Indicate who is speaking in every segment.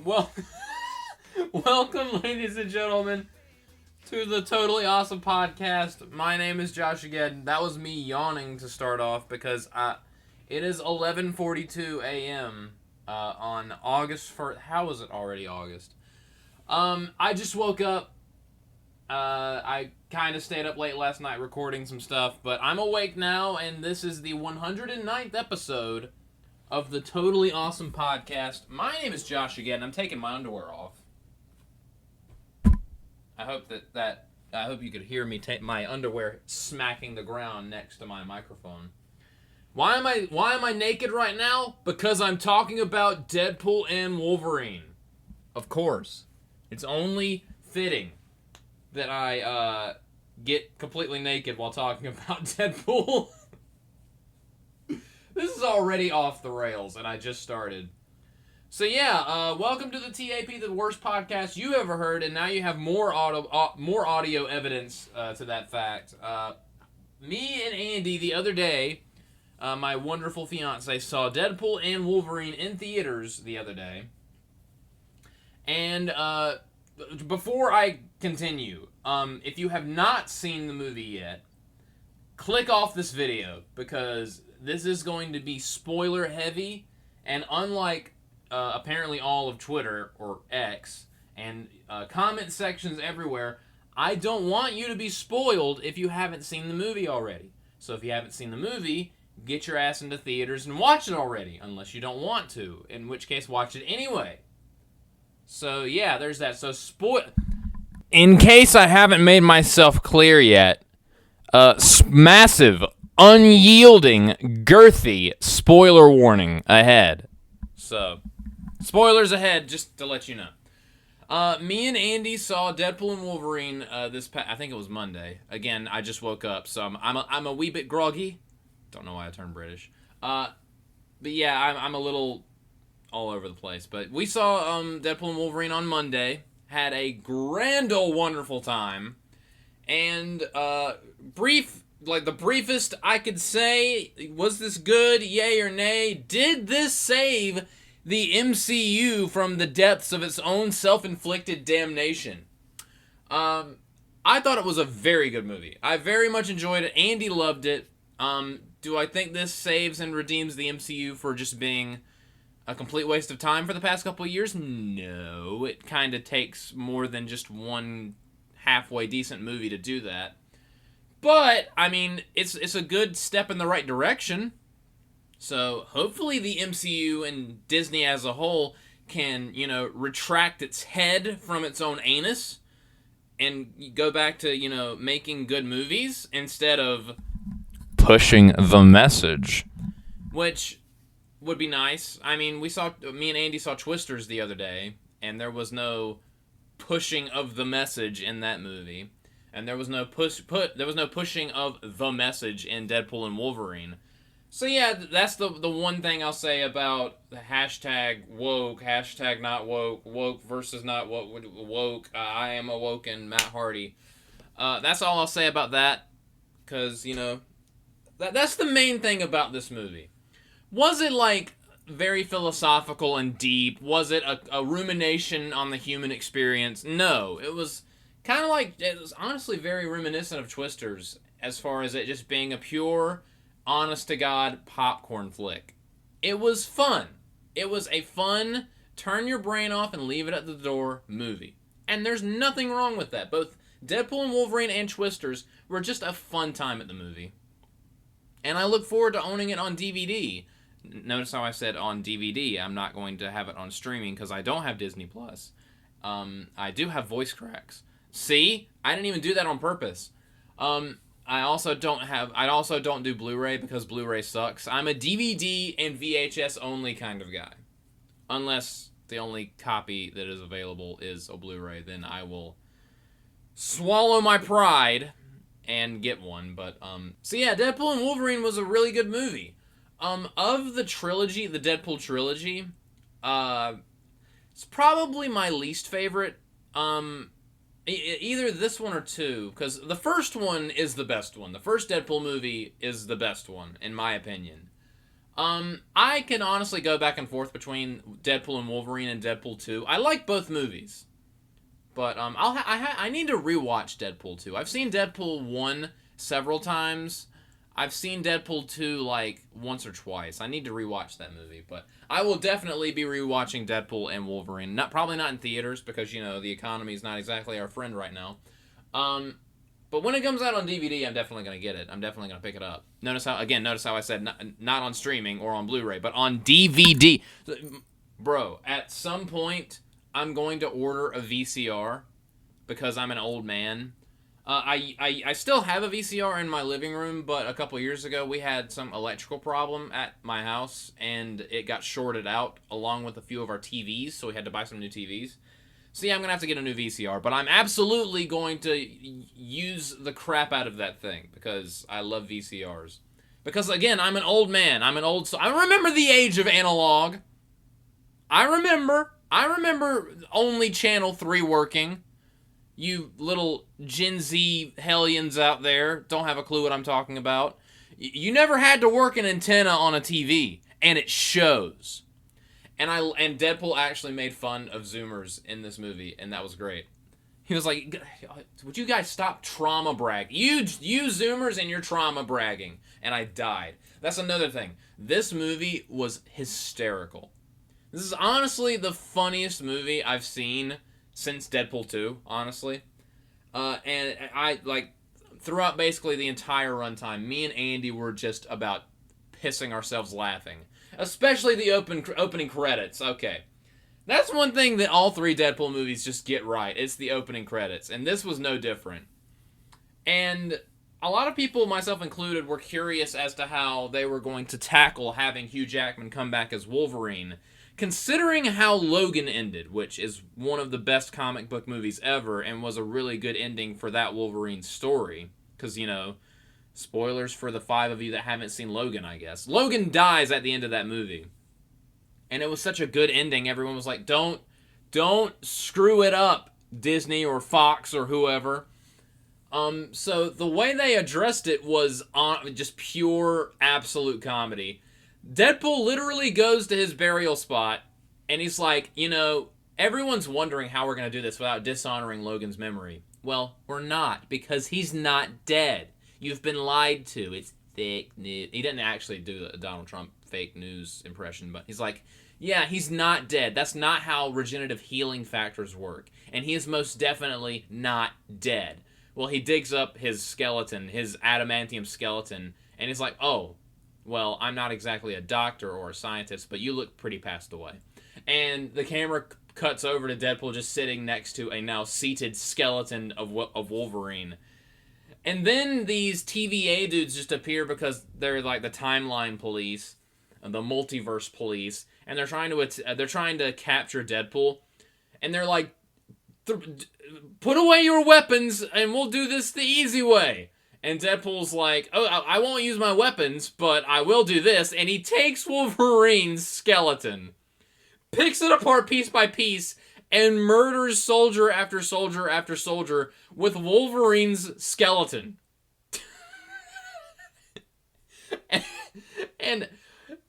Speaker 1: Well, welcome, ladies and gentlemen, to the Totally Awesome Podcast. My name is JoshAgeddon. That was me yawning to start off because it is 11:42 a.m. On August 1st. How is it already August? I just woke up. I kind of stayed up late last night recording some stuff, but I'm awake now, and this is the 109th episode of the Totally Awesome Podcast. My name is JoshAgeddon. I'm taking my underwear off. I hope you could hear me take my underwear smacking the ground next to my microphone. Why am I naked right now? Because I'm talking about Deadpool and Wolverine. Of course. It's only fitting that I get completely naked while talking about Deadpool. This is already off the rails, and I just started. So yeah, welcome to the TAP, the worst podcast you ever heard, and now you have more audio evidence to that fact. Me and Andy the other day, my wonderful fiance, saw Deadpool and Wolverine in theaters the other day. And before I continue, if you have not seen the movie yet, click off this video, because this is going to be spoiler heavy, and unlike apparently all of Twitter, or X, and comment sections everywhere, I don't want you to be spoiled if you haven't seen the movie already. So if you haven't seen the movie, get your ass into theaters and watch it already, unless you don't want to, in which case watch it anyway. So yeah, there's that. So in case I haven't made myself clear yet, massive, unyielding, girthy spoiler warning ahead. So, spoilers ahead, just to let you know. Me and Andy saw Deadpool and Wolverine I think it was Monday. Again, I just woke up, so I'm a wee bit groggy. Don't know why I turned British. But yeah, I'm a little all over the place. But we saw Deadpool and Wolverine on Monday. Had a grand old wonderful time. And the briefest I could say, was this good, yay or nay? Did this save the MCU from the depths of its own self-inflicted damnation? I thought it was a very good movie. I very much enjoyed it. Andy loved it. Do I think this saves and redeems the MCU for just being a complete waste of time for the past couple of years? No. It kind of takes more than just one halfway decent movie to do that. But, I mean, it's a good step in the right direction. So, hopefully the MCU and Disney as a whole can, retract its head from its own anus and go back to, making good movies instead of pushing the message, which would be nice. I mean, me and Andy saw Twisters the other day, and there was no pushing of the message in that movie. And there was no pushing of the message in Deadpool and Wolverine. So yeah, that's the one thing I'll say about the hashtag woke, hashtag not woke, woke versus not woke, I am awoken, Matt Hardy. That's all I'll say about that, because, that's the main thing about this movie. Was it, very philosophical and deep? Was it a rumination on the human experience? No, it was it was honestly very reminiscent of Twisters, as far as it just being a pure, honest-to-God popcorn flick. It was fun. It was a fun, turn your brain off and leave it at the door movie. And there's nothing wrong with that. Both Deadpool and Wolverine and Twisters were just a fun time at the movie. And I look forward to owning it on DVD. Notice how I said on DVD. I'm not going to have it on streaming because I don't have Disney+. I do have voice cracks. See? I didn't even do that on purpose. I also don't do Blu-ray because Blu-ray sucks. I'm a DVD and VHS only kind of guy. Unless the only copy that is available is a Blu-ray, then I will swallow my pride and get one. But so yeah, Deadpool and Wolverine was a really good movie. Of the trilogy, the Deadpool trilogy, it's probably my least favorite. Either this one or two, because the first one is the best one. The first Deadpool movie is the best one, in my opinion. I can honestly go back and forth between Deadpool and Wolverine and Deadpool 2. I like both movies. But I need to rewatch Deadpool 2. I've seen Deadpool 1 several times. I've seen Deadpool 2 like once or twice. I need to rewatch that movie, but I will definitely be rewatching Deadpool and Wolverine. Probably not in theaters because the economy is not exactly our friend right now. But when it comes out on DVD, I'm definitely going to get it. I'm definitely going to pick it up. Notice how I said not on streaming or on Blu-ray, but on DVD. Bro, at some point I'm going to order a VCR because I'm an old man. I still have a VCR in my living room, but a couple years ago we had some electrical problem at my house, and it got shorted out along with a few of our TVs, so we had to buy some new TVs. So yeah, I'm going to have to get a new VCR, but I'm absolutely going to use the crap out of that thing because I love VCRs. Because again, I'm an old man. I remember the age of analog. I remember only Channel 3 working. You little Gen Z hellions out there don't have a clue what I'm talking about. You never had to work an antenna on a TV, and it shows. And Deadpool actually made fun of Zoomers in this movie, and that was great. He was like, would you guys stop trauma bragging? You Zoomers and your trauma bragging. And I died. That's another thing. This movie was hysterical. This is honestly the funniest movie I've seen since Deadpool 2, honestly. And I, throughout basically the entire runtime, me and Andy were just about pissing ourselves laughing. Especially the opening credits. Okay. That's one thing that all three Deadpool movies just get right. It's the opening credits. And this was no different. And a lot of people, myself included, were curious as to how they were going to tackle having Hugh Jackman come back as Wolverine. Considering how Logan ended, which is one of the best comic book movies ever, and was a really good ending for that Wolverine story. Because, spoilers for the 5 of you that haven't seen Logan, I guess. Logan dies at the end of that movie. And it was such a good ending, everyone was like, don't screw it up, Disney or Fox or whoever. So the way they addressed it was just pure, absolute comedy. Deadpool literally goes to his burial spot, and he's like, everyone's wondering how we're going to do this without dishonoring Logan's memory. Well, we're not, because he's not dead. You've been lied to. It's fake news. He didn't actually do a Donald Trump fake news impression, but he's like, yeah, he's not dead. That's not how regenerative healing factors work. And he is most definitely not dead. Well, he digs up his skeleton, his adamantium skeleton, and he's like, oh, well, I'm not exactly a doctor or a scientist, but you look pretty passed away. And the camera cuts over to Deadpool just sitting next to a now seated skeleton of Wolverine. And then these TVA dudes just appear because they're like the timeline police, the multiverse police, and they're trying to capture Deadpool. And they're like, put away your weapons and we'll do this the easy way. And Deadpool's like, oh, I won't use my weapons, but I will do this. And he takes Wolverine's skeleton, picks it apart piece by piece, and murders soldier after soldier after soldier with Wolverine's skeleton. And it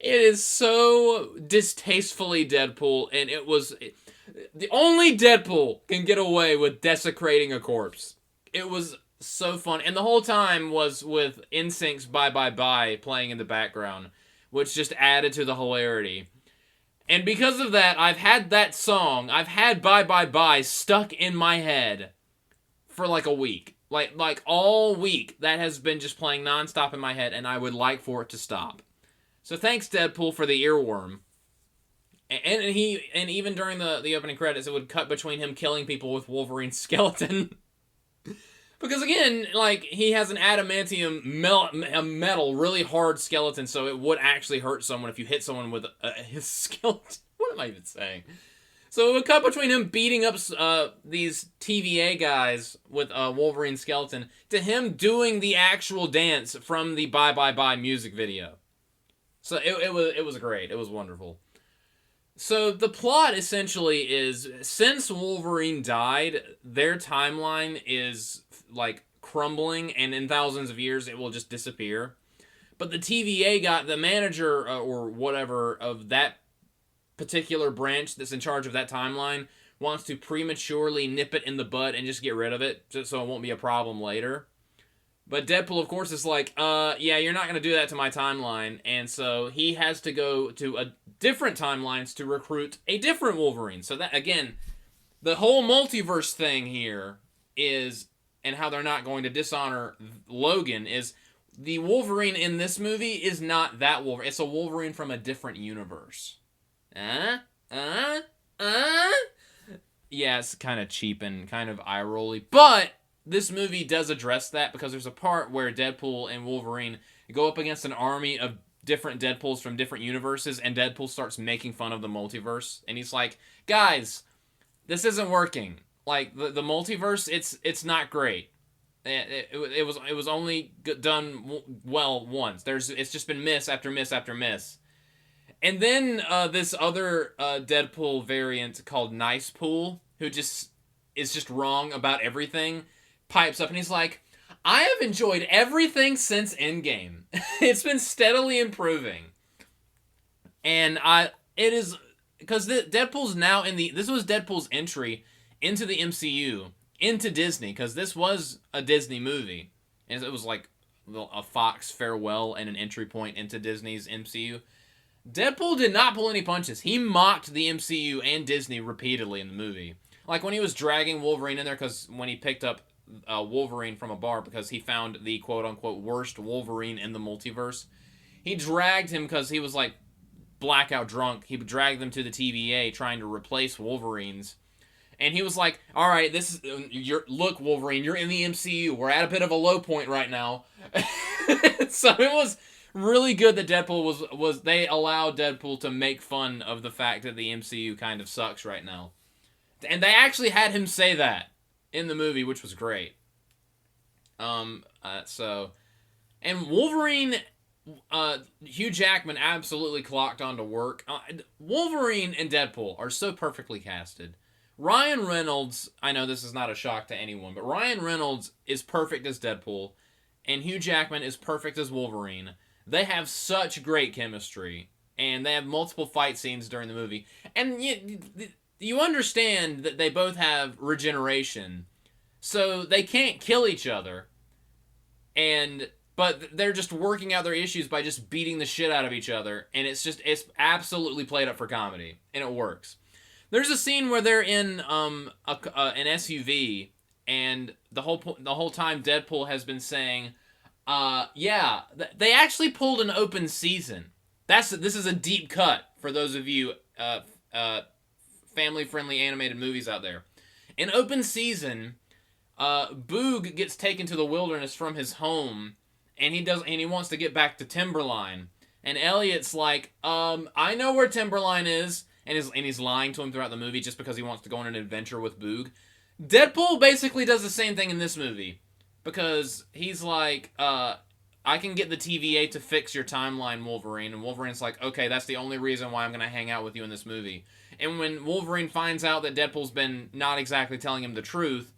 Speaker 1: is so distastefully Deadpool, and it was... The only Deadpool can get away with desecrating a corpse. It was so fun. And the whole time was with NSYNC's Bye Bye Bye playing in the background, which just added to the hilarity. And because of that, I've had Bye Bye Bye stuck in my head for like a week. Like all week, that has been just playing nonstop in my head, and I would like for it to stop. So thanks, Deadpool, for the earworm. And even during the opening credits, it would cut between him killing people with Wolverine's skeleton. Because again, he has an adamantium metal, really hard skeleton, so it would actually hurt someone if you hit someone with his skeleton. What am I even saying? So it would cut between him beating up these TVA guys with Wolverine's skeleton to him doing the actual dance from the Bye Bye Bye music video. So it was great. It was wonderful. So the plot essentially is, since Wolverine died, their timeline is crumbling, and in thousands of years it will just disappear. But the TVA the manager or whatever of that particular branch that's in charge of that timeline wants to prematurely nip it in the bud and just get rid of it just so it won't be a problem later. But Deadpool, of course, is like, yeah, you're not going to do that to my timeline. And so he has to go to a different timelines to recruit a different Wolverine. So that, again, the whole multiverse thing here is, and how they're not going to dishonor Logan, is the Wolverine in this movie is not that Wolverine. It's a Wolverine from a different universe. Yeah, it's kind of cheap and kind of eye-rolly. But this movie does address that because there's a part where Deadpool and Wolverine go up against an army of different Deadpools from different universes, and Deadpool starts making fun of the multiverse. And he's like, guys, this isn't working. Like, the multiverse, it's not great. It was only done well once. It's just been miss after miss after miss. And then this other Deadpool variant called Nice Pool, who is just wrong about everything, pipes up and he's like, I have enjoyed everything since Endgame. It's been steadily improving. And it is, because Deadpool's now this was Deadpool's entry into the MCU, into Disney, because this was a Disney movie. And it was like a Fox farewell and an entry point into Disney's MCU. Deadpool did not pull any punches. He mocked the MCU and Disney repeatedly in the movie. Like when he was dragging Wolverine in there, because when he picked up Wolverine from a bar because he found the quote-unquote worst Wolverine in the multiverse, he dragged him because he was like blackout drunk. He dragged them to the TVA trying to replace Wolverines. And he was like, all right, look, Wolverine, you're in the MCU. We're at a bit of a low point right now. So it was really good that Deadpool they allowed Deadpool to make fun of the fact that the MCU kind of sucks right now. And they actually had him say that in the movie, which was great. And Wolverine, Hugh Jackman absolutely clocked on to work. Wolverine and Deadpool are so perfectly casted. Ryan Reynolds, I know this is not a shock to anyone, but Ryan Reynolds is perfect as Deadpool, and Hugh Jackman is perfect as Wolverine. They have such great chemistry, and they have multiple fight scenes during the movie. And you understand that they both have regeneration, so they can't kill each other, but they're just working out their issues by just beating the shit out of each other, and it's absolutely played up for comedy, and it works. There's a scene where they're in an SUV, and the whole time Deadpool has been saying, yeah, they actually pulled an open season. This is a deep cut for those of you family-friendly animated movies out there. In open season, Boog gets taken to the wilderness from his home, and he wants to get back to Timberline. And Elliot's like, I know where Timberline is. And he's lying to him throughout the movie just because he wants to go on an adventure with Boog. Deadpool basically does the same thing in this movie. Because he's like, I can get the TVA to fix your timeline, Wolverine. And Wolverine's like, okay, that's the only reason why I'm going to hang out with you in this movie. And when Wolverine finds out that Deadpool's been not exactly telling him the truth,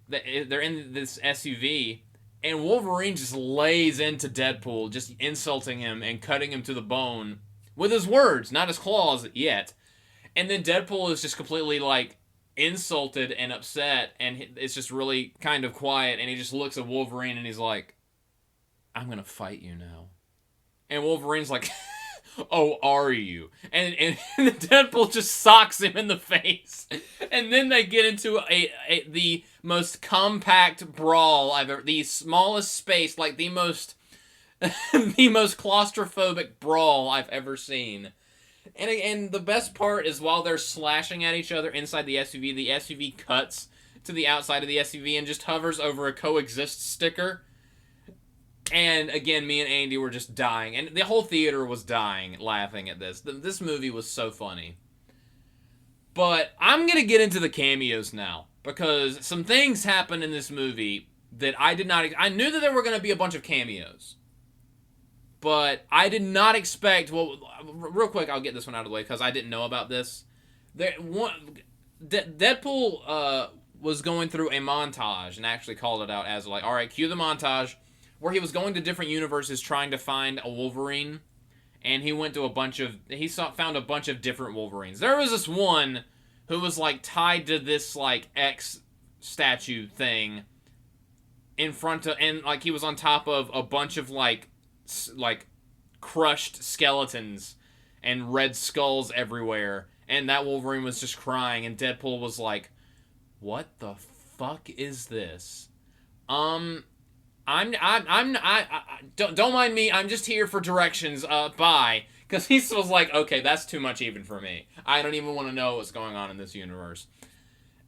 Speaker 1: they're in this SUV, and Wolverine just lays into Deadpool, just insulting him and cutting him to the bone. With his words, not his claws yet. And then Deadpool is just completely, like, insulted and upset, and it's just really kind of quiet, and he just looks at Wolverine, and he's like, I'm gonna fight you now. And Wolverine's like, oh, are you? And Deadpool just socks him in the face. And then they get into the most compact brawl I've ever... The smallest space, like the most... the most claustrophobic brawl I've ever seen. And the best part is while they're slashing at each other inside the SUV cuts to the outside of the SUV and just hovers over a coexist sticker. And again, me and Andy were just dying. And the whole theater was dying laughing at this. This movie was so funny. But I'm going to get into the cameos now. Because some things happened in this movie that I knew that there were going to be a bunch of cameos. But I did not expect... Well, real quick, I'll get this one out of the way because I didn't know about this. Deadpool was going through a montage and actually called it out as like, all right, cue the montage. where he was going to different universes trying to find a Wolverine, and he went to found a bunch of different Wolverines. There was this one who was like tied to this like X statue thing in front of, and like he was on top of a bunch of like crushed skeletons and red skulls everywhere, and that Wolverine was just crying, and Deadpool was like, "What the fuck is this?" Don't mind me. I'm just here for directions. Bye. Because he was like, okay, that's too much even for me. I don't even want to know what's going on in this universe.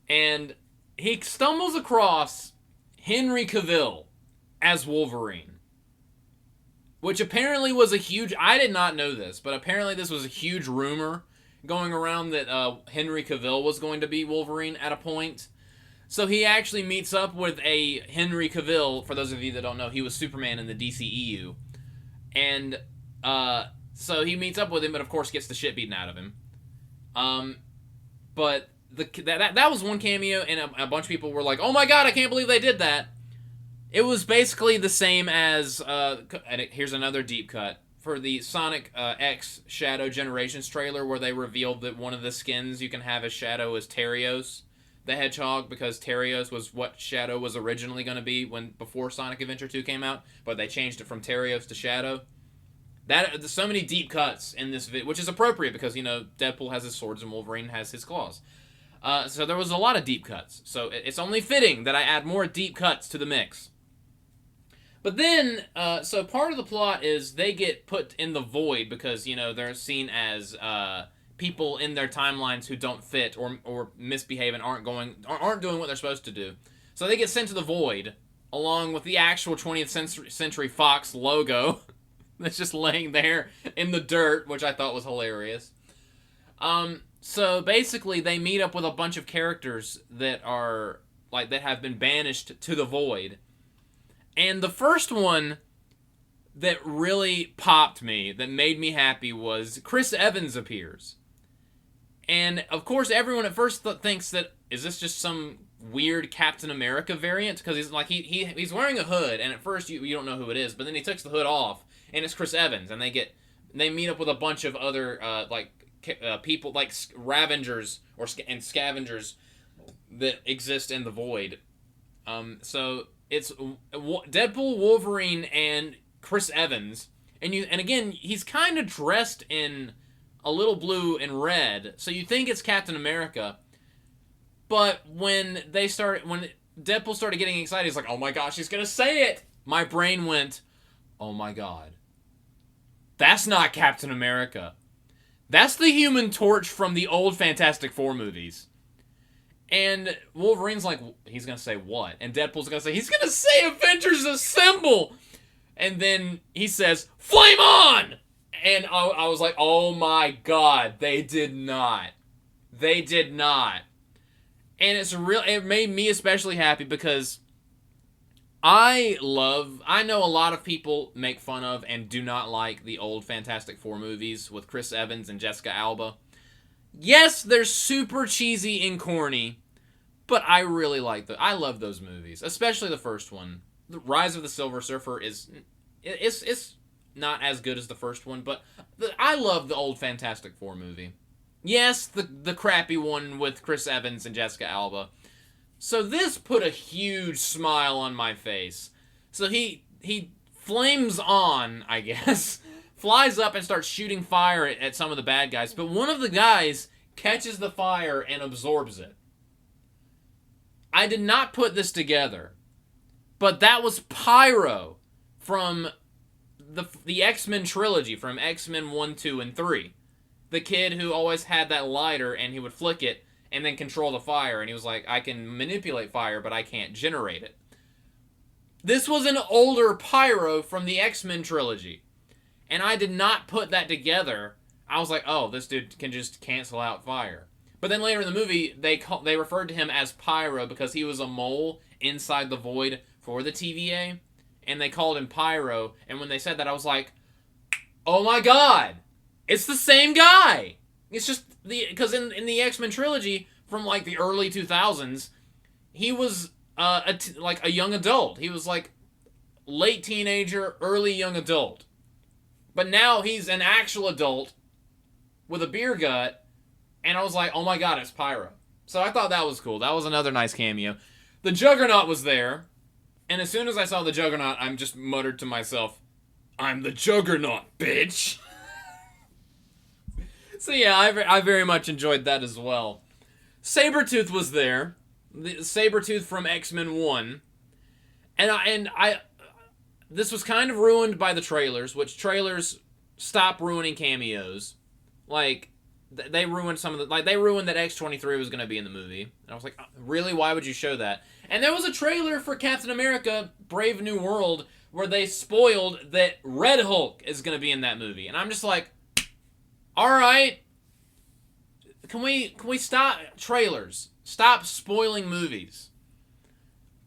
Speaker 1: And he stumbles across Henry Cavill as Wolverine, which apparently was a huge... I did not know this, but apparently this was a huge rumor going around that Henry Cavill was going to be Wolverine at a point. So he actually meets up with a Henry Cavill. For those of you that don't know, he was Superman in the DCEU. And so he meets up with him, but of course gets the shit beaten out of him. But that was one cameo, and a bunch of people were like, "Oh my god, I can't believe they did that." It was basically the same as... and here's another deep cut. For the Sonic X Shadow Generations trailer, where they revealed that one of the skins you can have as Shadow is Terios the Hedgehog, because Terios was what Shadow was originally going to be before Sonic Adventure 2 came out, but they changed it from Terios to Shadow. There's so many deep cuts in this video, which is appropriate because, you know, Deadpool has his swords and Wolverine has his claws. So there was a lot of deep cuts. So it's only fitting that I add more deep cuts to the mix. But then, so part of the plot is they get put in the void because, you know, they're seen as people in their timelines who don't fit or misbehave and aren't doing what they're supposed to do. So they get sent to the void, along with the actual 20th Century Fox logo that's just laying there in the dirt, which I thought was hilarious. So basically, they meet up with a bunch of characters that are that have been banished to the void. And the first one that really popped me, that made me happy, was Chris Evans appears. And, of course, everyone at first thinks that, is this just some weird Captain America variant? Because he's like he's wearing a hood, and at first you don't know who it is, but then he takes the hood off, and it's Chris Evans, and they meet up with a bunch of other, people, like Ravengers and Scavengers that exist in the void. So it's Deadpool, Wolverine, and Chris Evans, and again, he's kind of dressed in a little blue and red, so you think it's Captain America. But when Deadpool started getting excited, he's like, "Oh my gosh, he's gonna say it!" My brain went, "Oh my god, that's not Captain America. That's the Human Torch from the old Fantastic Four movies." And Wolverine's like, he's gonna say what? And Deadpool's gonna say, he's gonna say Avengers Assemble! And then he says, "Flame on!" And I was like, oh my god, they did not. They did not. And it made me especially happy because I know a lot of people make fun of and do not like the old Fantastic Four movies with Chris Evans and Jessica Alba. Yes, they're super cheesy and corny, but I really I love those movies, especially the first one. The Rise of the Silver Surfer it's not as good as the first one, but I love the old Fantastic Four movie. Yes, the crappy one with Chris Evans and Jessica Alba. So this put a huge smile on my face. So he flames on, I guess, flies up and starts shooting fire at some of the bad guys, but one of the guys catches the fire and absorbs it. I did not put this together, but that was Pyro from the X-Men trilogy, from X-Men 1, 2, and 3. The kid who always had that lighter, and he would flick it and then control the fire, and he was like, I can manipulate fire, but I can't generate it. This was an older Pyro from the X-Men trilogy, and I did not put that together. I was like, oh, this dude can just cancel out fire. But then later in the movie, they referred to him as Pyro because he was a mole inside the void for the TVA, and they called him Pyro, and when they said that, I was like, oh my god, it's the same guy! It's just, because in the X-Men trilogy, from like the early 2000s, he was a young adult. He was like late teenager, early young adult. But now he's an actual adult with a beer gut, and I was like, oh my god, it's Pyro. So I thought that was cool. That was another nice cameo. The Juggernaut was there, and as soon as I saw the Juggernaut, I just muttered to myself, I'm the Juggernaut, bitch! So yeah, I very much enjoyed that as well. Sabretooth was there. Sabretooth from X-Men 1. And I this was kind of ruined by the trailers, which trailers stop ruining cameos. Like, they ruined some of the... Like, they ruined that X-23 was going to be in the movie. And I was like, really? Why would you show that? And there was a trailer for Captain America Brave New World where they spoiled that Red Hulk is going to be in that movie. And I'm just like, alright. Can we stop trailers? Stop spoiling movies.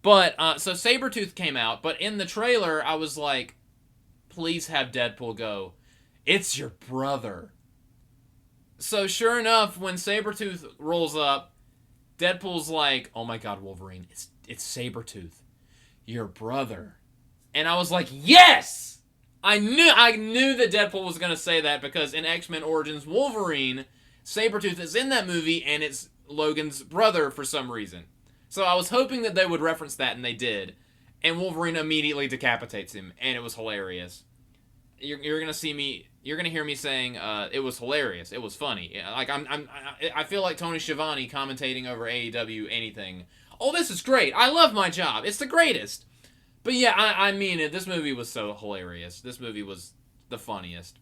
Speaker 1: But, so Sabretooth came out, but in the trailer, I was like, please have Deadpool go, it's your brother. So sure enough, when Sabretooth rolls up, Deadpool's like, oh my god, Wolverine, it's Sabretooth, your brother. And I was like, yes! I knew that Deadpool was going to say that because in X-Men Origins Wolverine, Sabretooth is in that movie and it's Logan's brother for some reason. So I was hoping that they would reference that, and they did. And Wolverine immediately decapitates him, and it was hilarious. You're gonna hear me saying it was hilarious. It was funny. Like I feel like Tony Schiavone commentating over AEW anything. Oh, this is great. I love my job. It's the greatest. But yeah, I mean it. This movie was so hilarious. This movie was the funniest.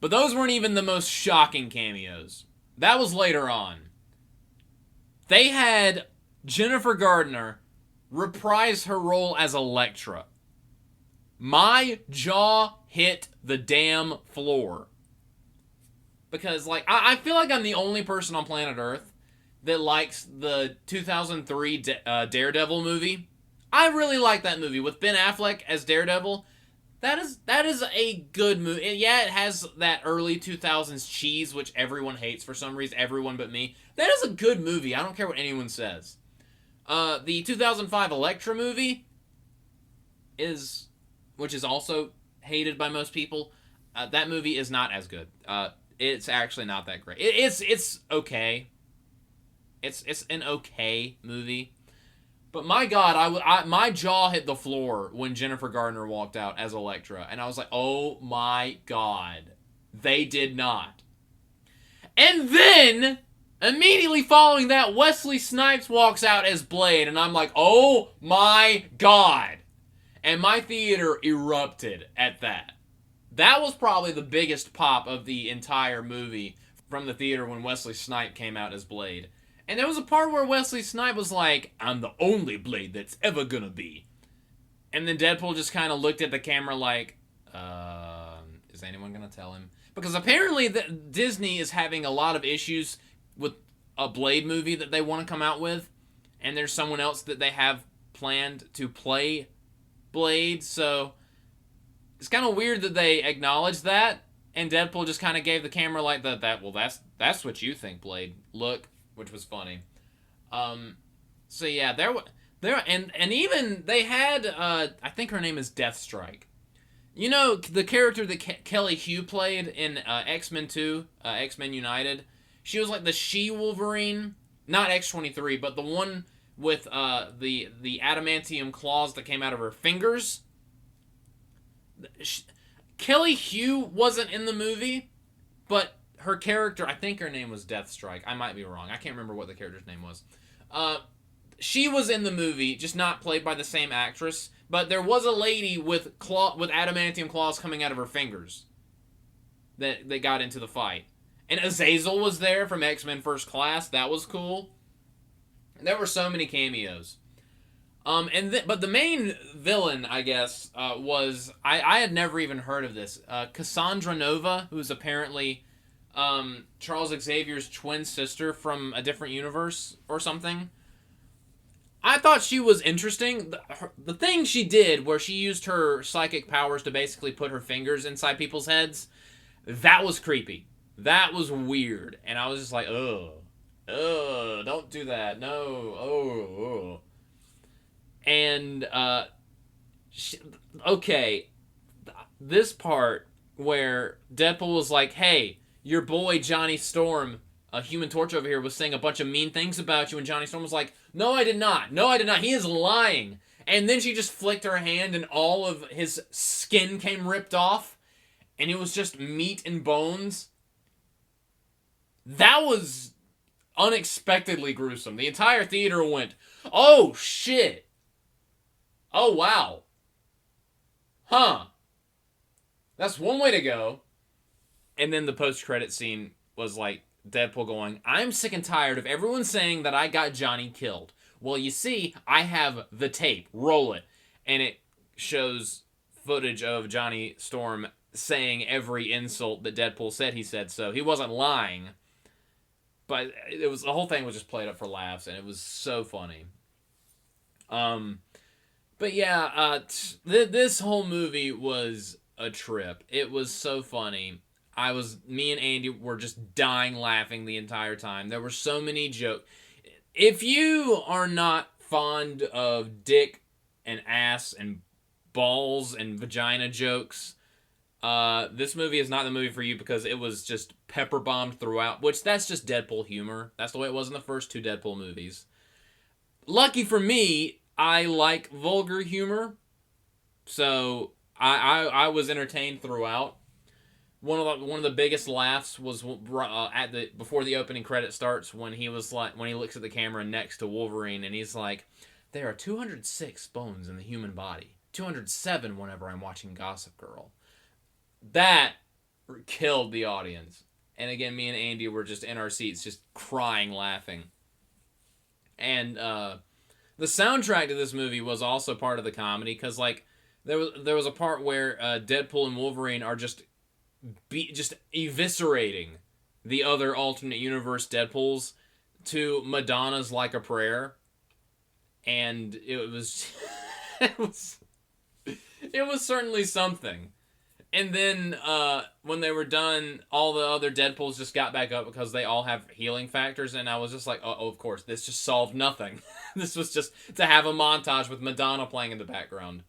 Speaker 1: But those weren't even the most shocking cameos. That was later on. They had Jennifer Gardner reprise her role as Elektra. My jaw hit the damn floor. Because, like, I feel like I'm the only person on planet Earth that likes the 2003 Daredevil movie. I really like that movie with Ben Affleck as Daredevil. That is a good movie. Yeah, it has that early 2000s cheese, which everyone hates for some reason, everyone but me. That is a good movie. I don't care what anyone says. The 2005 Elektra movie which is also hated by most people. That movie is not as good. It's actually not that great. It's okay. It's an okay movie. But my God, my jaw hit the floor when Jennifer Gardner walked out as Elektra. And I was like, oh my God. They did not. And then, immediately following that, Wesley Snipes walks out as Blade. And I'm like, oh my God. And my theater erupted at that. That was probably the biggest pop of the entire movie from the theater when Wesley Snipes came out as Blade. And there was a part where Wesley Snipes was like, I'm the only Blade that's ever gonna be. And then Deadpool just kind of looked at the camera like, is anyone gonna tell him? Because apparently Disney is having a lot of issues with a Blade movie that they want to come out with. And there's someone else that they have planned to play Blade. So it's kind of weird that they acknowledged that. And Deadpool just kind of gave the camera like that's what you think, Blade. Look. Which was funny. So yeah, and even they had I think her name is Deathstrike. You know, the character that Kelly Hu played in X-Men 2, X-Men United. She was like the She-Wolverine, not X-23, but the one with the adamantium claws that came out of her fingers. Kelly Hu wasn't in the movie, but her character, I think her name was Deathstrike. I might be wrong. I can't remember what the character's name was. She was in the movie, just not played by the same actress. But there was a lady with adamantium claws coming out of her fingers that got into the fight. And Azazel was there from X-Men First Class. That was cool. There were so many cameos. But the main villain, I guess, was... I had never even heard of this. Cassandra Nova, who's apparently... Charles Xavier's twin sister from a different universe or something. I thought she was interesting. The thing she did where she used her psychic powers to basically put her fingers inside people's heads, that was creepy. That was weird. And I was just like, ugh, don't do that. No, And Okay, this part where Deadpool was like, "Hey, your boy Johnny Storm, a Human Torch over here, was saying a bunch of mean things about you," and Johnny Storm was like, "No, I did not. No, I did not. He is lying." And then she just flicked her hand, and all of his skin came ripped off, and it was just meat and bones. That was unexpectedly gruesome. The entire theater went, "Oh shit! Oh wow! Huh? That's one way to go." And then the post-credit scene was like Deadpool going, "I'm sick and tired of everyone saying that I got Johnny killed. Well, you see, I have the tape. Roll it." And it shows footage of Johnny Storm saying every insult that Deadpool said he said, so he wasn't lying. But it was, the whole thing was just played up for laughs, and it was so funny. But yeah, this whole movie was a trip. It was so funny. Me and Andy were just dying laughing the entire time. There were so many jokes. If you are not fond of dick and ass and balls and vagina jokes, this movie is not the movie for you, because it was just pepper bombed throughout, which that's just Deadpool humor. That's the way it was in the first two Deadpool movies. Lucky for me, I like vulgar humor, so I was entertained throughout. One of the biggest laughs was before the opening credit starts, when he looks at the camera next to Wolverine, and he's like, "There are 206 bones in the human body. 207 whenever I'm watching Gossip Girl." That killed the audience. And again, me and Andy were just in our seats, just crying, laughing. And the soundtrack to this movie was also part of the comedy, because like there was a part where Deadpool and Wolverine are just eviscerating the other alternate universe Deadpools to Madonna's "Like a Prayer," and it was it was certainly something. And then when they were done, all the other Deadpools just got back up, because they all have healing factors, and I was just like, oh, of course, this just solved nothing. This was just to have a montage with Madonna playing in the background.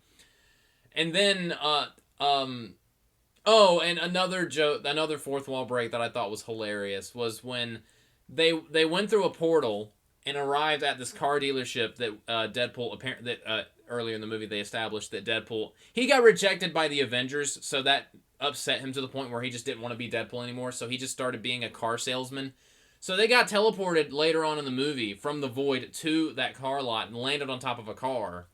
Speaker 1: And then, and another joke, another fourth wall break that I thought was hilarious was when they went through a portal and arrived at this car dealership that Deadpool earlier in the movie they established that Deadpool, he got rejected by the Avengers, so that upset him to the point where he just didn't want to be Deadpool anymore, so he just started being a car salesman. So they got teleported later on in the movie from the void to that car lot and landed on top of a car.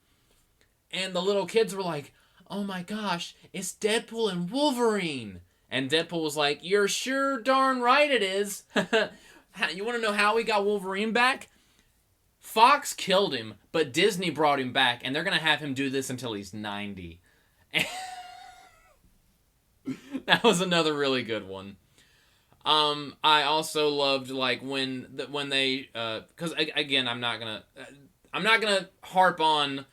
Speaker 1: And the little kids were like, "Oh my gosh, it's Deadpool and Wolverine." And Deadpool was like, "You're sure darn right it is." You want to know how we got Wolverine back? Fox killed him, but Disney brought him back, and they're going to have him do this until he's 90. That was another really good one. I also loved, like, when they, because again, I'm not gonna harp on,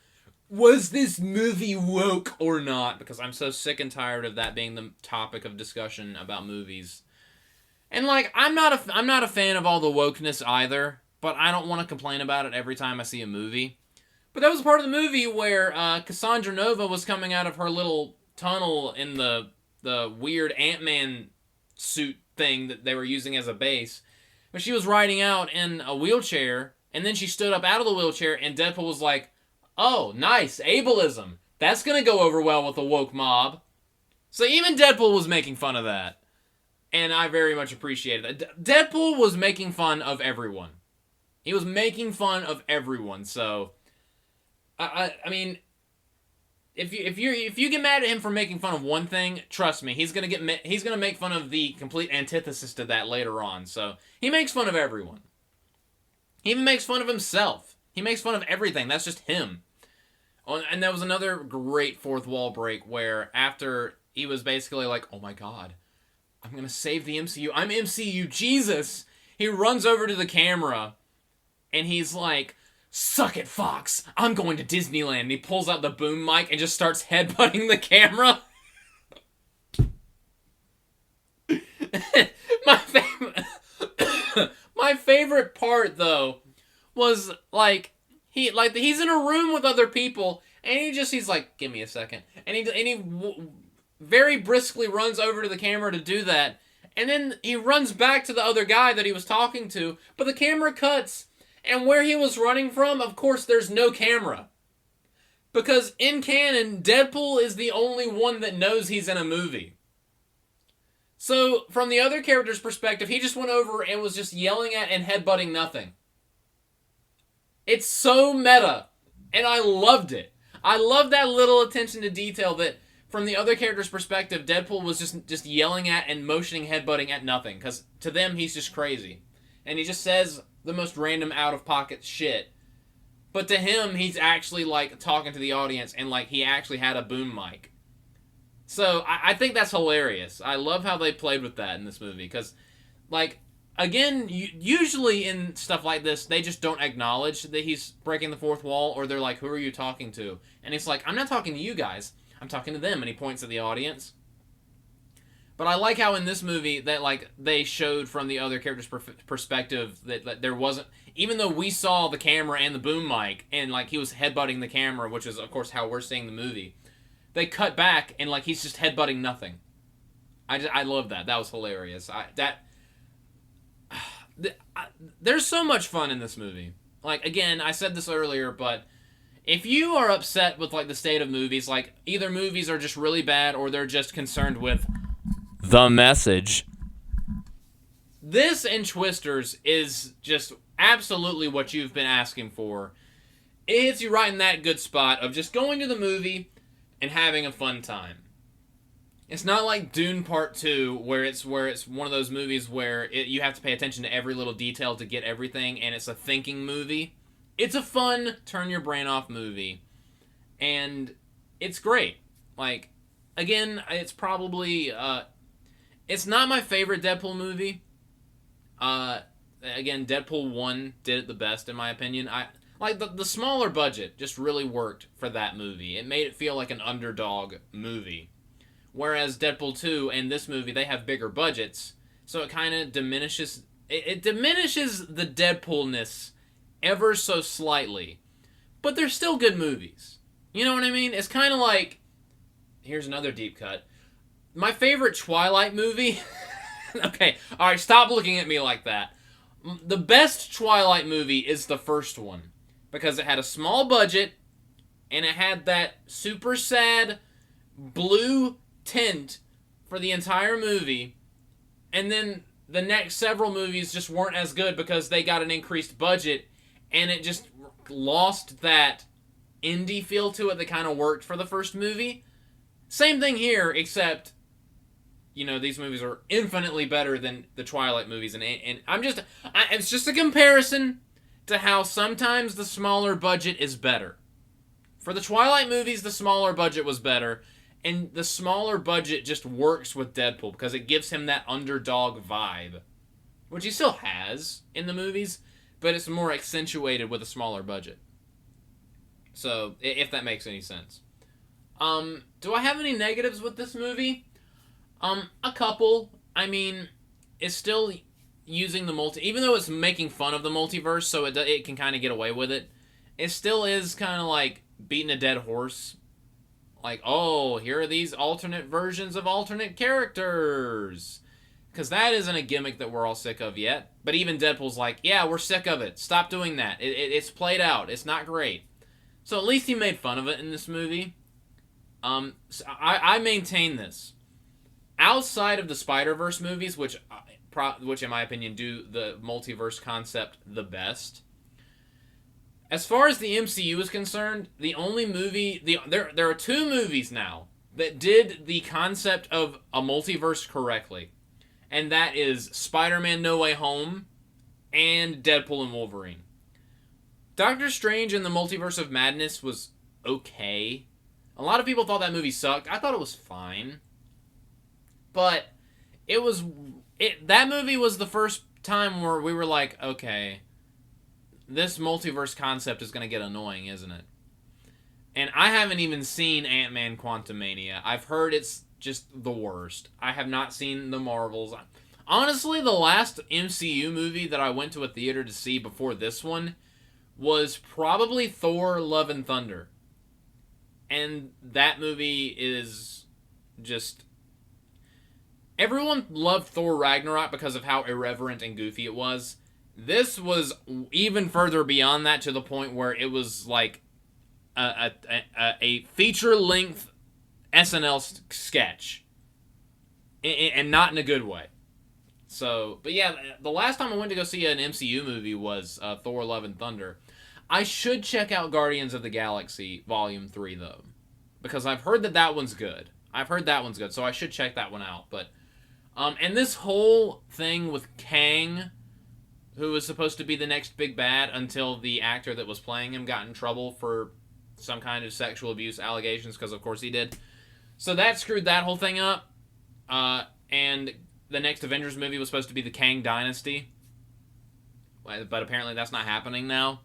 Speaker 1: was this movie woke or not, because I'm so sick and tired of that being the topic of discussion about movies. And like, I'm not a fan of all the wokeness either, but I don't want to complain about it every time I see a movie. But that was part of the movie where Cassandra Nova was coming out of her little tunnel in the weird Ant-Man suit thing that they were using as a base. But she was riding out in a wheelchair, and then she stood up out of the wheelchair, and Deadpool was like, "Oh, nice, ableism. That's gonna go over well with the woke mob." So even Deadpool was making fun of that. And I very much appreciated that. Deadpool was making fun of everyone. He was making fun of everyone, so I mean, if you get mad at him for making fun of one thing, trust me, he's gonna make fun of the complete antithesis to that later on. So he makes fun of everyone. He even makes fun of himself. He makes fun of everything. That's just him. And there was another great fourth wall break where after he was basically like, "Oh my god, I'm gonna save the MCU. I'm MCU Jesus." He runs over to the camera and he's like, "Suck it, Fox. I'm going to Disneyland." And he pulls out the boom mic and just starts headbutting the camera. My favorite part though was like he's in a room with other people And he's like, give me a second. And he very briskly runs over to the camera to do that. And then he runs back to the other guy that he was talking to. But the camera cuts. And where he was running from, of course, there's no camera. Because in canon, Deadpool is the only one that knows he's in a movie. So, from the other character's perspective, he just went over and was just yelling at and headbutting nothing. It's so meta. And I loved it. I love that little attention to detail that, from the other character's perspective, Deadpool was just yelling at and motioning headbutting at nothing. Because to them, he's just crazy. And he just says the most random out-of-pocket shit. But to him, he's actually, like, talking to the audience, and, like, he actually had a boom mic. So, I think that's hilarious. I love how they played with that in this movie. Because, like, again, usually in stuff like this, they just don't acknowledge that he's breaking the fourth wall, or they're like, who are you talking to? And he's like, I'm not talking to you guys. I'm talking to them. And he points at the audience. But I like how in this movie that, like, they showed from the other character's perspective that there wasn't, even though we saw the camera and the boom mic, and, like, he was headbutting the camera, which is, of course, how we're seeing the movie, they cut back, and, like, he's just headbutting nothing. I love that. That was hilarious. There's so much fun in this movie. Like, again, I said this earlier, but if you are upset with, like, the state of movies, like, either movies are just really bad, or they're just concerned with the message. This and Twisters is just absolutely what you've been asking for. It hits you right in that good spot of just going to the movie and having a fun time. It's not like Dune Part 2, where it's one of those movies where you have to pay attention to every little detail to get everything, and it's a thinking movie. It's a fun, turn your brain off movie. And it's great. Like, again, it's probably it's not my favorite Deadpool movie. Again, Deadpool 1 did it the best, in my opinion. Like, the smaller budget just really worked for that movie. It made it feel like an underdog movie. Whereas Deadpool 2 and this movie, they have bigger budgets, so it kind of diminishes... It diminishes the Deadpoolness ever so slightly. But they're still good movies. You know what I mean? It's kind of like... Here's another deep cut. My favorite Twilight movie... Okay, alright, stop looking at me like that. The best Twilight movie is the first one. Because it had a small budget, and it had that super sad blue tint for the entire movie. And then the next several movies just weren't as good because they got an increased budget, and it just lost that indie feel to it that kind of worked for the first movie. Same thing here, except... You know, these movies are infinitely better than the Twilight movies, and it's just a comparison to how sometimes the smaller budget is better. For the Twilight movies, the smaller budget was better, and the smaller budget just works with Deadpool because it gives him that underdog vibe, which he still has in the movies, but it's more accentuated with a smaller budget. So, if that makes any sense. Do I have any negatives with this movie? A couple. I mean, it's still using the even though it's making fun of the multiverse, so it can kind of get away with it. It still is kind of like beating a dead horse. Like, oh, here are these alternate versions of alternate characters. Because that isn't a gimmick that we're all sick of yet. But even Deadpool's like, yeah, we're sick of it. Stop doing that. It's played out. It's not great. So at least he made fun of it in this movie. So I maintain this. Outside of the Spider-Verse movies, which in my opinion do the multiverse concept the best, as far as the MCU is concerned, the only movie... There are two movies now that did the concept of a multiverse correctly. And that is Spider-Man No Way Home and Deadpool and Wolverine. Doctor Strange and the Multiverse of Madness was okay. A lot of people thought that movie sucked. I thought it was fine. But that movie was the first time where we were like, okay, this multiverse concept is going to get annoying, isn't it? And I haven't even seen Ant-Man Quantumania. I've heard it's just the worst. I have not seen the Marvels. Honestly, the last MCU movie that I went to a theater to see before this one was probably Thor: Love and Thunder. And that movie is just... Everyone loved Thor Ragnarok because of how irreverent and goofy it was. This was even further beyond that, to the point where it was like a feature-length SNL sketch. And not in a good way. So, but yeah, the last time I went to go see an MCU movie was Thor Love and Thunder. I should check out Guardians of the Galaxy Volume 3, though. Because I've heard that one's good. So I should check that one out. But, and this whole thing with Kang, who was supposed to be the next big bad until the actor that was playing him got in trouble for some kind of sexual abuse allegations, because of course he did. So that screwed that whole thing up. And the next Avengers movie was supposed to be the Kang Dynasty. But apparently that's not happening now.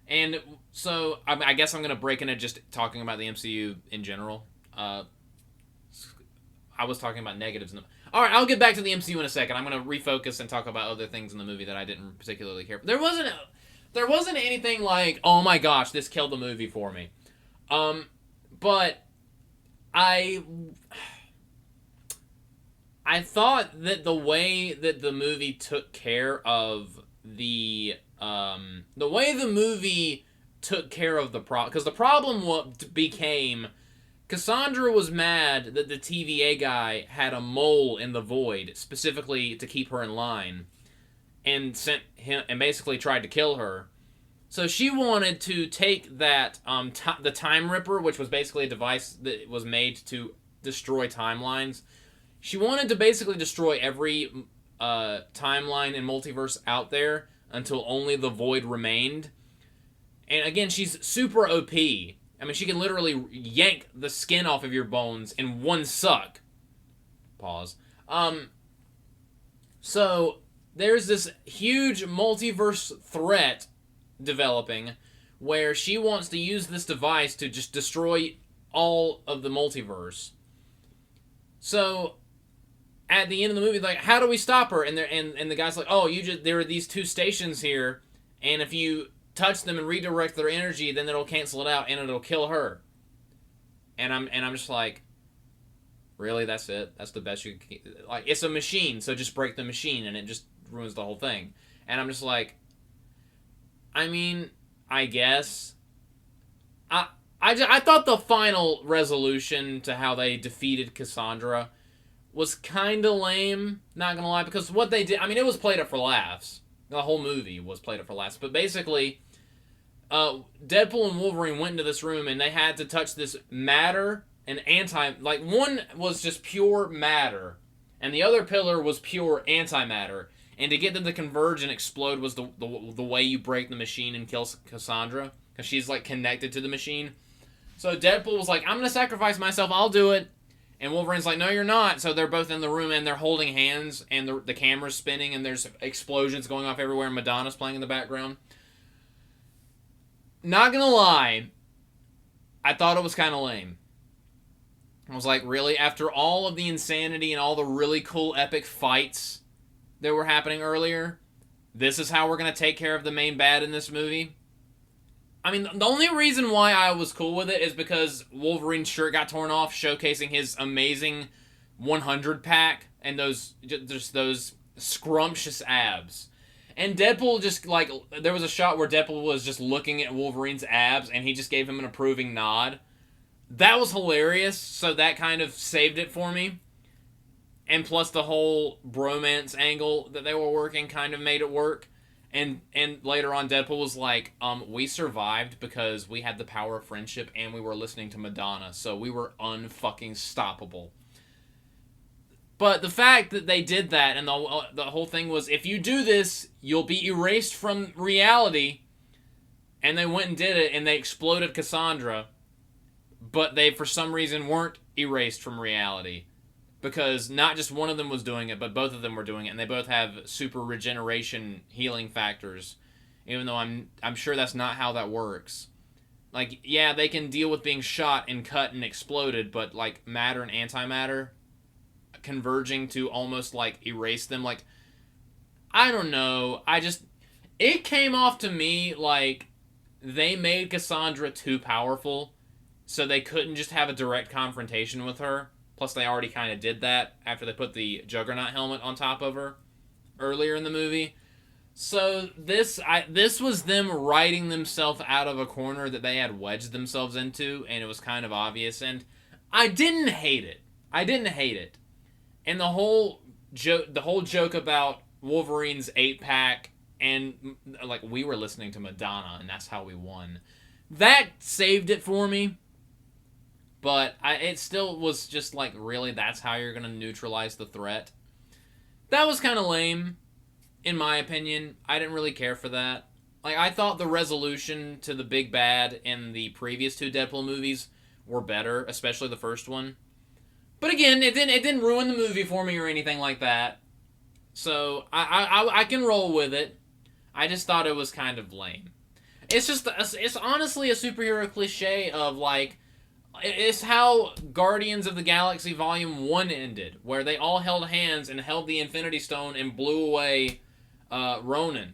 Speaker 1: And so I guess I'm going to break into just talking about the MCU in general. I was talking about negatives. Alright, I'll get back to the MCU in a second. I'm going to refocus and talk about other things in the movie that I didn't particularly care for. There wasn't anything like, oh my gosh, this killed the movie for me. But I thought that the way that the movie took care of the problem, because the problem became Cassandra was mad that the TVA guy had a mole in the void specifically to keep her in line, and sent him and basically tried to kill her. So she wanted to take that the Time Ripper, which was basically a device that was made to destroy timelines. She wanted to basically destroy every timeline and multiverse out there until only the Void remained. And again, she's super OP. I mean, she can literally yank the skin off of your bones in one suck. Pause. So there's this huge multiverse threat developing where she wants to use this device to just destroy all of the multiverse. So at the end of the movie, like, how do we stop her? And the guy's like, oh, there are these two stations here, and if you touch them and redirect their energy, then it'll cancel it out and it'll kill her. And I'm just like, really? That's it? That's the best you can... Like, it's a machine, so just break the machine and it just ruins the whole thing. And I'm just like, I mean, I guess. I thought the final resolution to how they defeated Cassandra was kind of lame, not gonna lie, because what they did, I mean, it was played up for laughs. The whole movie was played up for laughs. But basically, Deadpool and Wolverine went into this room and they had to touch this matter and like, one was just pure matter, and the other pillar was pure antimatter. And to get them to converge and explode was the way you break the machine and kill Cassandra, because she's, like, connected to the machine. So Deadpool was like, I'm gonna sacrifice myself, I'll do it. And Wolverine's like, no, you're not. So they're both in the room, and they're holding hands, and the camera's spinning, and there's explosions going off everywhere, and Madonna's playing in the background. Not gonna lie, I thought it was kind of lame. I was like, really? After all of the insanity and all the really cool epic fights that were happening earlier, this is how we're gonna take care of the main bad in this movie? I mean, the only reason why I was cool with it is because Wolverine's shirt got torn off, showcasing his amazing 100 pack and those scrumptious abs. And Deadpool just, like, there was a shot where Deadpool was just looking at Wolverine's abs and he just gave him an approving nod. That was hilarious, so that kind of saved it for me. And plus the whole bromance angle that they were working kind of made it work. And later on, Deadpool was like, we survived because we had the power of friendship and we were listening to Madonna, so we were unfucking stoppable. But the fact that they did that, and the whole thing was, if you do this, you'll be erased from reality. And they went and did it, and they exploded Cassandra. But they, for some reason, weren't erased from reality. Because not just one of them was doing it, but both of them were doing it, and they both have super regeneration healing factors. Even though I'm sure that's not how that works. Like, yeah, they can deal with being shot and cut and exploded, but, like, matter and antimatter converging to almost, like, erase them, like, I don't know. It came off to me like they made Cassandra too powerful, so they couldn't just have a direct confrontation with her. Plus, they already kind of did that after they put the Juggernaut helmet on top of her earlier in the movie. So this was them writing themselves out of a corner that they had wedged themselves into, and it was kind of obvious. And I didn't hate it. And the whole joke about Wolverine's 8-pack, and like, we were listening to Madonna, and that's how we won. That saved it for me. But it still was just like, really, that's how you're going to neutralize the threat? That was kind of lame, in my opinion. I didn't really care for that. Like, I thought the resolution to the big bad in the previous 2 Deadpool movies were better, especially the first one. But again, it didn't ruin the movie for me or anything like that. So I can roll with it. I just thought it was kind of lame. It's honestly a superhero cliche of, like, it's how Guardians of the Galaxy Volume 1 ended, where they all held hands and held the Infinity Stone and blew away Ronan.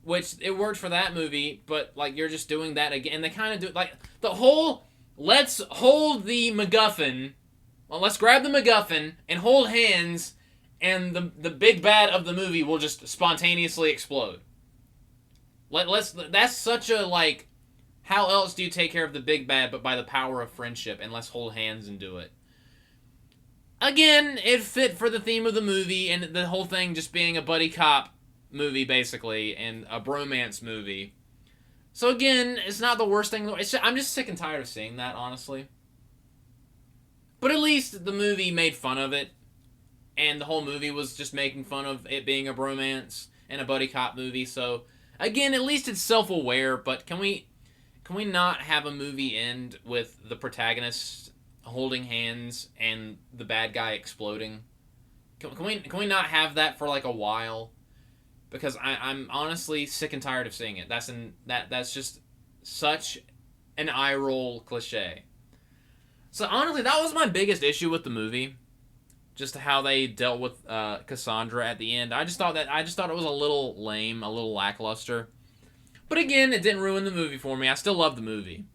Speaker 1: Which, it worked for that movie, but, like, you're just doing that again. And they kind of do, like, the whole, let's hold the MacGuffin, well, let's grab the MacGuffin and hold hands, and the big bad of the movie will just spontaneously explode. That's such a, like, how else do you take care of the big bad but by the power of friendship, and let's hold hands and do it? Again, it fit for the theme of the movie, and the whole thing just being a buddy cop movie, basically, and a bromance movie. So again, it's not the worst thing. I'm just sick and tired of seeing that, honestly. But at least the movie made fun of it, and the whole movie was just making fun of it being a bromance and a buddy cop movie. So again, at least it's self-aware. But can we not have a movie end with the protagonist holding hands and the bad guy exploding? Can we not have that for like a while? Because I'm honestly sick and tired of seeing it. That's just such an eye roll cliche. So honestly, that was my biggest issue with the movie, just how they dealt with Cassandra at the end. I just thought it was a little lame, a little lackluster. But again, it didn't ruin the movie for me. I still love the movie.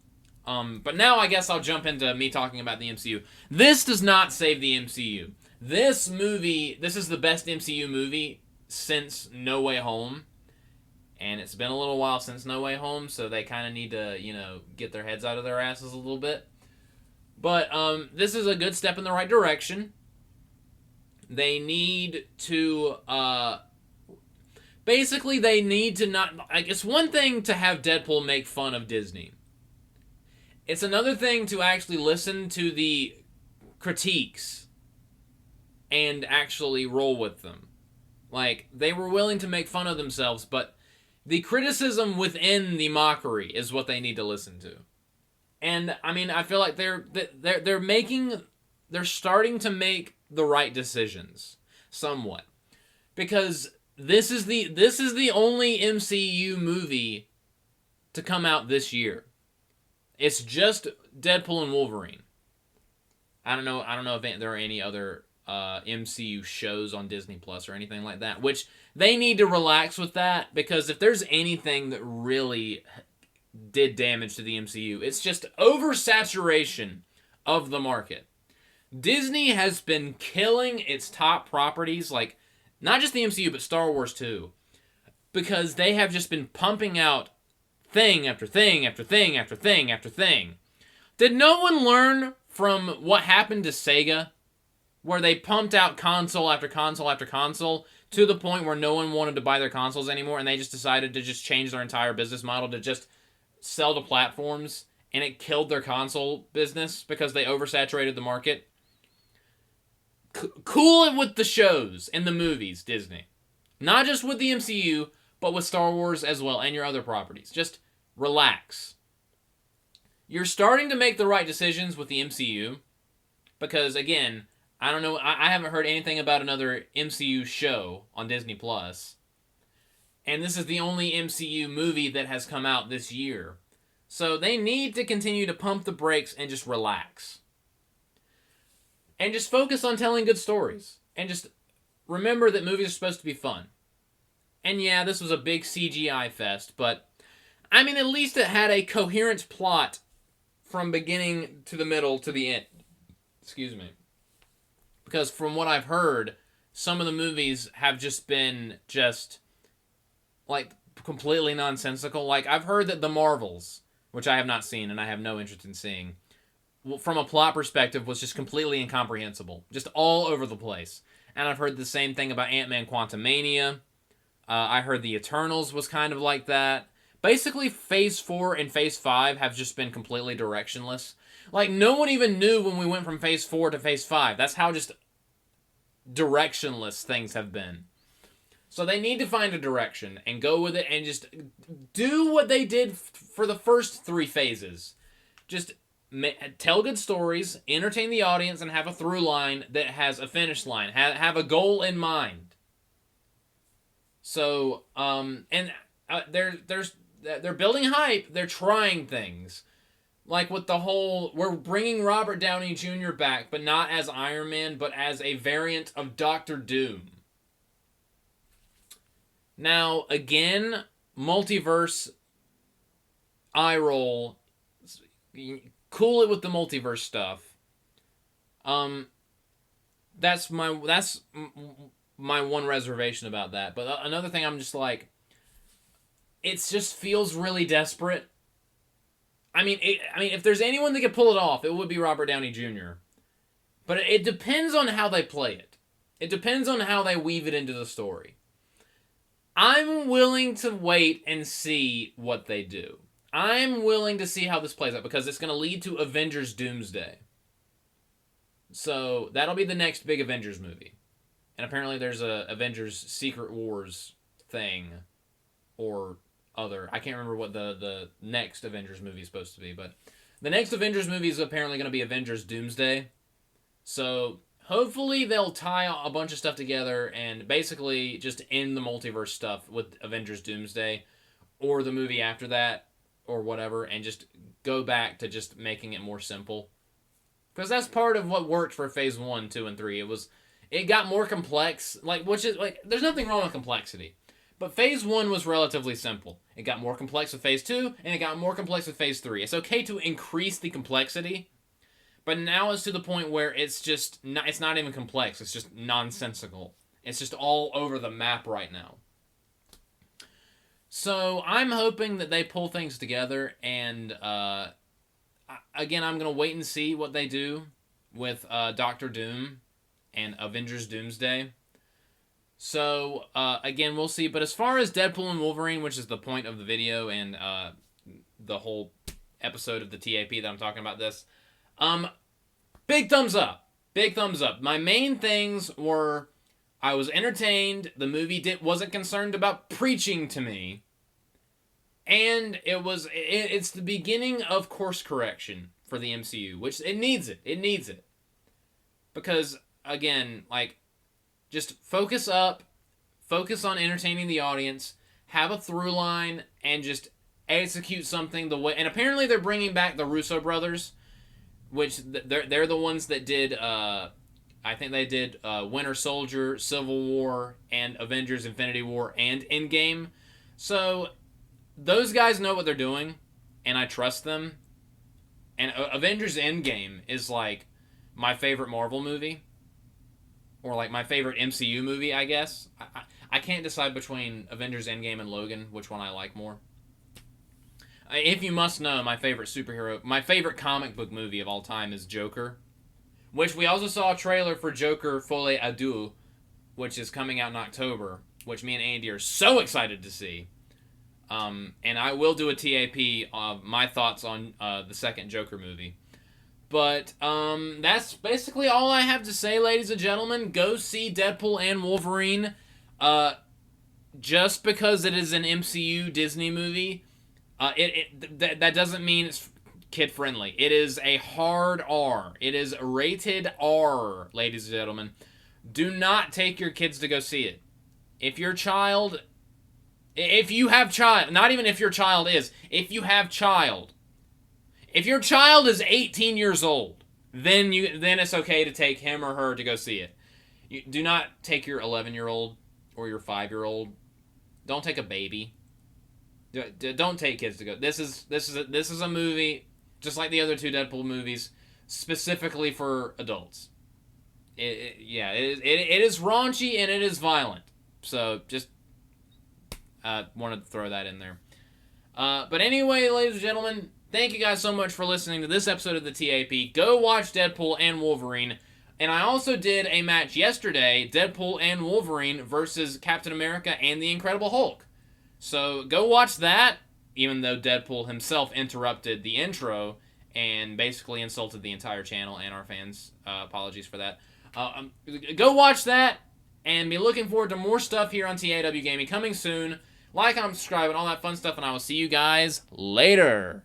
Speaker 1: But now I guess I'll jump into me talking about the MCU. This does not save the MCU. This is the best MCU movie since No Way Home. And it's been a little while since No Way Home, so they kind of need to, get their heads out of their asses a little bit. But this is a good step in the right direction. They need to... basically, they need to not... Like, it's one thing to have Deadpool make fun of Disney. It's another thing to actually listen to the critiques and actually roll with them. Like, they were willing to make fun of themselves, but the criticism within the mockery is what they need to listen to. And, I mean, I feel like they're starting to make the right decisions. Somewhat. Because this is the only MCU movie to come out this year. It's just Deadpool and Wolverine. I don't know if there are any other MCU shows on Disney Plus or anything like that, which they need to relax with that, because if there's anything that really did damage to the MCU, it's just oversaturation of the market. Disney has been killing its top properties, like not just the MCU but Star Wars too, because they have just been pumping out thing after thing after thing after thing after thing. Did no one learn from what happened to Sega, where they pumped out console after console after console to the point where no one wanted to buy their consoles anymore, and they just decided to just change their entire business model to just sell to platforms, and it killed their console business because they oversaturated the market? Cool it with the shows and the movies, Disney. Not just with the MCU, but with Star Wars as well, and your other properties. Just relax. You're starting to make the right decisions with the MCU, because, again, I don't know, I haven't heard anything about another MCU show on Disney Plus. And this is the only MCU movie that has come out this year. So they need to continue to pump the brakes and just relax. And just focus on telling good stories. And just remember that movies are supposed to be fun. And yeah, this was a big CGI fest, but I mean, at least it had a coherent plot from beginning to the middle to the end. Excuse me. Because from what I've heard, some of the movies have just been like completely nonsensical. Like I've heard that The Marvels, which I have not seen and I have no interest in seeing, from a plot perspective was just completely incomprehensible. Just all over the place. And I've heard the same thing about Ant-Man Quantumania. I heard The Eternals was kind of like that. Basically, Phase 4 and Phase 5 have just been completely directionless. Like, no one even knew when we went from Phase 4 to Phase 5. That's how just directionless things have been. So they need to find a direction and go with it and just do what they did for the first 3 phases. Just tell good stories, entertain the audience, and have a through line that has a finish line. Have a goal in mind. So, they're building hype. They're trying things. Like with the whole, we're bringing Robert Downey Jr. back, but not as Iron Man, but as a variant of Doctor Doom. Now, again, multiverse, eye roll. Cool it with the multiverse stuff. That's my one reservation about that. But another thing, I'm just like, it just feels really desperate. I mean, if there's anyone that could pull it off, it would be Robert Downey Jr. But it depends on how they play it. It depends on how they weave it into the story. I'm willing to wait and see what they do. I'm willing to see how this plays out because it's going to lead to Avengers Doomsday. So that'll be the next big Avengers movie. And apparently there's a Avengers Secret Wars thing or other. I can't remember what the next Avengers movie is supposed to be, but the next Avengers movie is apparently going to be Avengers Doomsday. So hopefully they'll tie a bunch of stuff together and basically just end the multiverse stuff with Avengers Doomsday or the movie after that or whatever and just go back to just making it more simple. Because that's part of what worked for Phase 1, 2, and 3. It got more complex, which is there's nothing wrong with complexity. But Phase 1 was relatively simple. It got more complex with Phase 2, and it got more complex with Phase 3. It's okay to increase the complexity, but now it's to the point where it's not even complex. It's just nonsensical. It's just all over the map right now. So I'm hoping that they pull things together, and again, I'm going to wait and see what they do with Doctor Doom and Avengers Doomsday. So, again, we'll see. But as far as Deadpool and Wolverine, which is the point of the video and the whole episode of the TAP that I'm talking about this, big thumbs up. Big thumbs up. My main things were I was entertained. The movie wasn't concerned about preaching to me. And it's the beginning of course correction for the MCU, which it needs it. It needs it. Because, again, just focus up, focus on entertaining the audience, have a through line, and just execute something the way. And apparently they're bringing back the Russo brothers, which they're the ones that did. I think they did Winter Soldier, Civil War, and Avengers: Infinity War, and Endgame. So those guys know what they're doing, and I trust them. And Avengers: Endgame is my favorite Marvel movie. Or my favorite MCU movie, I guess. I can't decide between Avengers Endgame and Logan, which one I like more. If you must know, my favorite comic book movie of all time is Joker. Which we also saw a trailer for Joker Folie à Deux, which is coming out in October. Which me and Andy are so excited to see. And I will do a TAP of my thoughts on the second Joker movie. But that's basically all I have to say, ladies and gentlemen. Go see Deadpool and Wolverine. Just because it is an MCU Disney movie, that doesn't mean it's kid-friendly. It is a hard R. It is rated R, ladies and gentlemen. Do not take your kids to go see it. If you have child, not even if your child is, if you have child, if your child is 18 years old, then it's okay to take him or her to go see it. You do not take your 11-year-old or your 5-year-old. Don't take a baby. Don't take kids to go. This is a movie just like the other two Deadpool movies, specifically for adults. It is raunchy and it is violent. So just wanted to throw that in there. But anyway, ladies and gentlemen, thank you guys so much for listening to this episode of the TAP. Go watch Deadpool and Wolverine. And I also did a match yesterday, Deadpool and Wolverine versus Captain America and the Incredible Hulk. So go watch that, even though Deadpool himself interrupted the intro and basically insulted the entire channel and our fans. Apologies for that. Go watch that and be looking forward to more stuff here on TAW Gaming coming soon. Like, comment, subscribe, and all that fun stuff, and I will see you guys later.